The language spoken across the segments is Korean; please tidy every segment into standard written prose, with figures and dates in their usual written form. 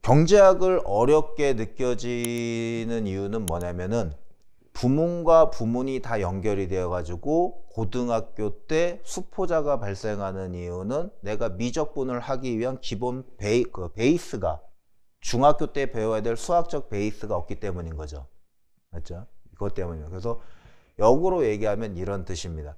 경제학을 어렵게 느껴지는 이유는 뭐냐면은 부문과 부문이 다 연결이 되어 가지고 고등학교 때 수포자가 발생하는 이유는 내가 미적분을 하기 위한 기본 베이스가 중학교 때 배워야 될 수학적 베이스가 없기 때문인 거죠. 맞죠? 이것 때문이에요. 그래서 역으로 얘기하면 이런 뜻입니다.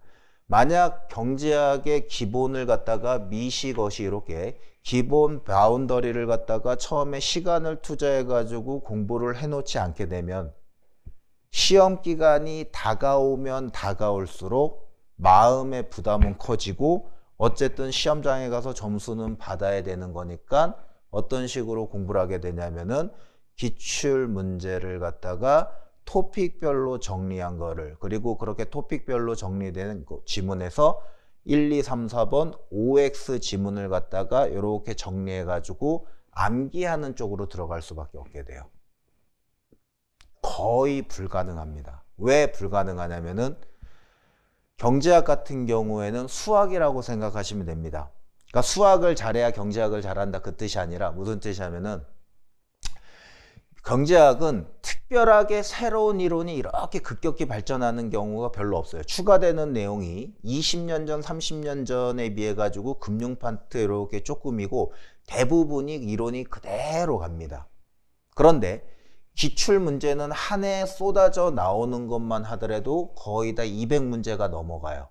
만약 경제학의 기본을 갖다가 미시것이 이렇게 기본 바운더리를 갖다가 처음에 시간을 투자해 가지고 공부를 해 놓지 않게 되면 시험 기간이 다가오면 다가올수록 마음의 부담은 커지고 어쨌든 시험장에 가서 점수는 받아야 되는 거니까 어떤 식으로 공부를 하게 되냐면은 기출 문제를 갖다가 토픽별로 정리한 거를, 그리고 그렇게 토픽별로 정리된 지문에서 1, 2, 3, 4번 OX 지문을 갖다가 이렇게 정리해 가지고 암기하는 쪽으로 들어갈 수밖에 없게 돼요. 거의 불가능합니다. 왜 불가능하냐면은 경제학 같은 경우에는 수학이라고 생각하시면 됩니다. 그러니까 수학을 잘해야 경제학을 잘한다 그 뜻이 아니라 무슨 뜻이냐면은 경제학은 특별하게 새로운 이론이 이렇게 급격히 발전하는 경우가 별로 없어요. 추가되는 내용이 20년 전, 30년 전에 비해 가지고 금융 파트 이렇게 조금이고 대부분이 이론이 그대로 갑니다. 그런데 기출 문제는 한 해에 쏟아져 나오는 것만 하더라도 거의 다 200문제가 넘어가요.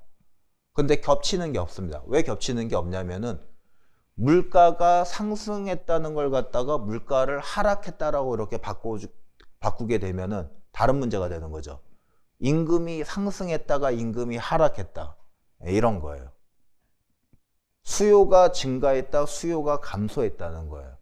근데 겹치는 게 없습니다. 왜 겹치는 게 없냐면은 물가가 상승했다는 걸 갖다가 물가를 하락했다라고 이렇게 바꾸게 되면은 다른 문제가 되는 거죠. 임금이 상승했다가 임금이 하락했다. 이런 거예요. 수요가 증가했다, 수요가 감소했다는 거예요.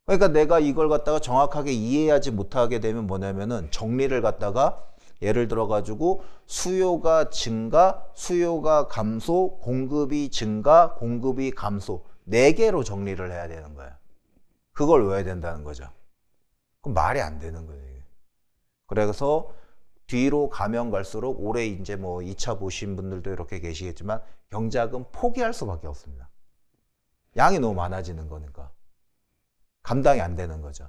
그러니까 내가 이걸 갖다가 정확하게 이해하지 못하게 되면 뭐냐면은 정리를 갖다가 예를 들어 가지고 수요가 증가, 수요가 감소, 공급이 증가, 공급이 감소 4개로 정리를 해야 되는 거예요. 그걸 외워야 된다는 거죠. 그럼 말이 안 되는 거예요. 그래서 뒤로 가면 갈수록 올해 이제 뭐 2차 보신 분들도 이렇게 계시겠지만 경제학은 포기할 수밖에 없습니다. 양이 너무 많아지는 거니까. 감당이 안 되는 거죠.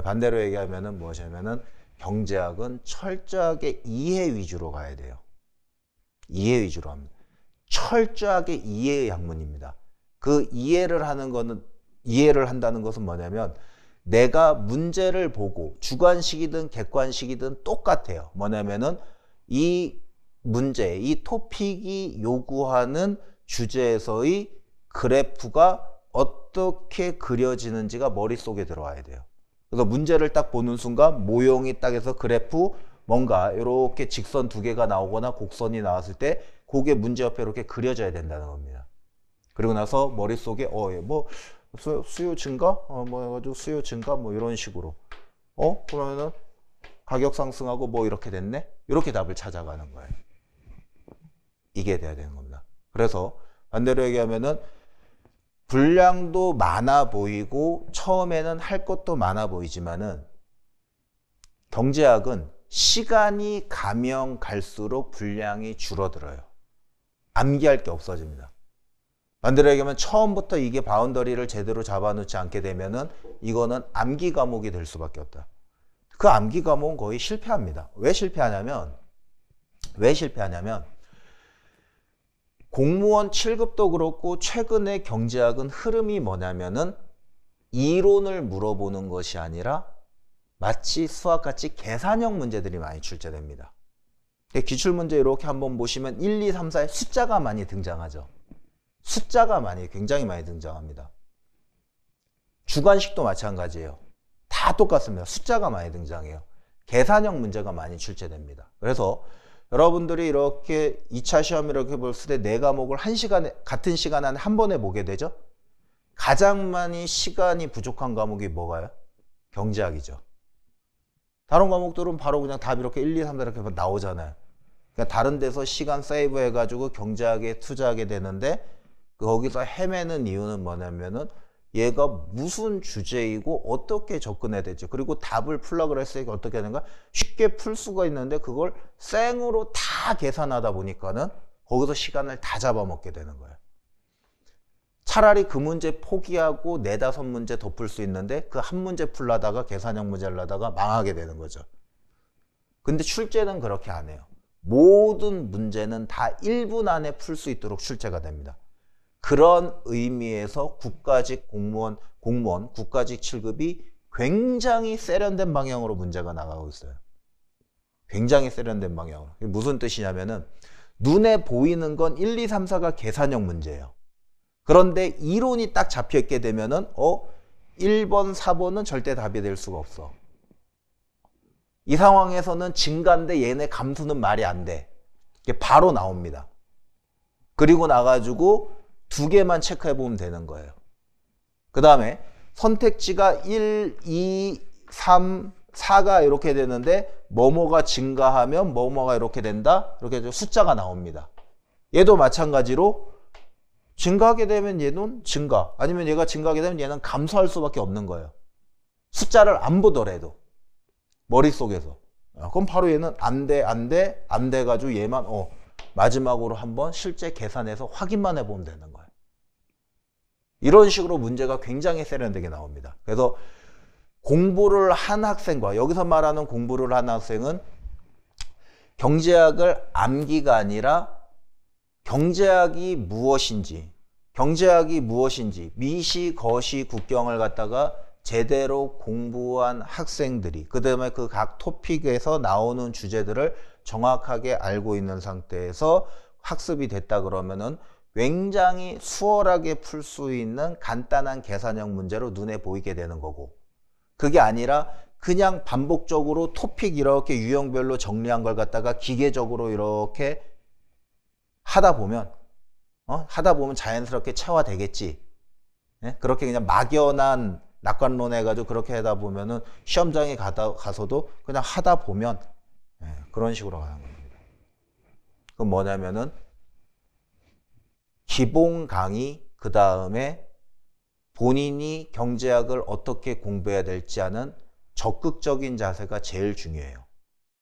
반대로 얘기하면은 무엇이냐면은 경제학은 철저하게 이해 위주로 가야 돼요. 이해 위주로 합니다. 철저하게 이해의 학문입니다. 그 이해를 한다는 것은 뭐냐면 내가 문제를 보고 주관식이든 객관식이든 똑같아요. 뭐냐면은 이 문제, 이 토픽이 요구하는 주제에서의 그래프가 어떻게 그려지는지가 머릿속에 들어와야 돼요. 그래서 문제를 딱 보는 순간 모형이 딱 해서 그래프 뭔가 이렇게 직선 2개가 나오거나 곡선이 나왔을 때 그게 문제 옆에 이렇게 그려져야 된다는 겁니다. 그리고 나서 머릿속에 뭐 수요 증가? 뭐 해가지고 수요 증가? 뭐 이런 식으로 그러면은 가격 상승하고 뭐 이렇게 됐네? 이렇게 답을 찾아가는 거예요. 이게 돼야 되는 겁니다. 그래서 반대로 얘기하면은 분량도 많아 보이고 처음에는 할 것도 많아 보이지만은 경제학은 시간이 가면 갈수록 분량이 줄어들어요. 암기할 게 없어집니다. 반대로 얘기하면 처음부터 이게 바운더리를 제대로 잡아놓지 않게 되면은 이거는 암기 과목이 될 수밖에 없다. 그 암기 과목은 거의 실패합니다. 왜 실패하냐면 공무원 7급도 그렇고 최근에 경제학은 흐름이 뭐냐면은 이론을 물어보는 것이 아니라 마치 수학같이 계산형 문제들이 많이 출제됩니다. 기출문제 이렇게 한번 보시면 1, 2, 3, 4에 숫자가 많이 등장하죠. 숫자가 굉장히 많이 등장합니다. 주관식도 마찬가지예요. 다 똑같습니다. 숫자가 많이 등장해요. 계산형 문제가 많이 출제됩니다. 그래서 여러분들이 이렇게 2차 시험 이렇게 볼 때 4과목을 같은 시간 안에 한 번에 보게 되죠. 가장 많이 시간이 부족한 과목이 뭐가요? 경제학이죠. 다른 과목들은 바로 그냥 답 이렇게 1, 2, 3 이렇게 나오잖아요. 그러니까 다른 데서 시간 세이브 해가지고 경제학에 투자하게 되는데 거기서 헤매는 이유는 뭐냐면은 얘가 무슨 주제이고 어떻게 접근해야 될지, 그리고 답을 풀려고 했을 때 어떻게 하는가, 쉽게 풀 수가 있는데 그걸 생으로 다 계산하다 보니까는 거기서 시간을 다 잡아먹게 되는 거예요. 차라리 그 문제 포기하고 4-5문제 더 풀 수 있는데 그 한 문제 풀려다가 계산형 문제를 하다가 망하게 되는 거죠. 근데 출제는 그렇게 안 해요. 모든 문제는 다 1분 안에 풀 수 있도록 출제가 됩니다. 그런 의미에서 국가직 공무원, 국가직 7급이 굉장히 세련된 방향으로 문제가 나가고 있어요. 굉장히 세련된 방향으로. 무슨 뜻이냐면은 눈에 보이는 건 1, 2, 3, 4가 계산형 문제예요. 그런데 이론이 딱 잡혀 있게 되면은 1번, 4번은 절대 답이 될 수가 없어. 이 상황에서는 증가인데 얘네 감수는 말이 안 돼. 이게 바로 나옵니다. 그리고 나가지고 2개만 체크해 보면 되는 거예요. 그 다음에 선택지가 1, 2, 3, 4가 이렇게 되는데 뭐뭐가 증가하면 뭐뭐가 이렇게 된다. 이렇게 숫자가 나옵니다. 얘도 마찬가지로 증가하게 되면 얘는 증가, 아니면 얘가 증가하게 되면 얘는 감소할 수밖에 없는 거예요. 숫자를 안 보더라도 머릿속에서. 그럼 바로 얘는 안 돼 가지고 얘만 마지막으로 한번 실제 계산해서 확인만 해보면 되는 거예요. 이런 식으로 문제가 굉장히 세련되게 나옵니다. 그래서 공부를 한 학생과, 여기서 말하는 공부를 한 학생은 경제학을 암기가 아니라 경제학이 무엇인지, 미시, 거시, 국경을 갖다가 제대로 공부한 학생들이, 그 다음에 그 각 토픽에서 나오는 주제들을 정확하게 알고 있는 상태에서 학습이 됐다 그러면은 굉장히 수월하게 풀 수 있는 간단한 계산형 문제로 눈에 보이게 되는 거고, 그게 아니라 그냥 반복적으로 토픽 이렇게 유형별로 정리한 걸 갖다가 기계적으로 이렇게 하다 보면 자연스럽게 체화되겠지. 예? 그렇게 그냥 막연한 낙관론 해가지고 그렇게 하다 보면은 시험장에 가서도 그냥 하다 보면 그런 식으로 가는 겁니다. 그럼 뭐냐면은 기본 강의, 그 다음에 본인이 경제학을 어떻게 공부해야 될지 하는 적극적인 자세가 제일 중요해요.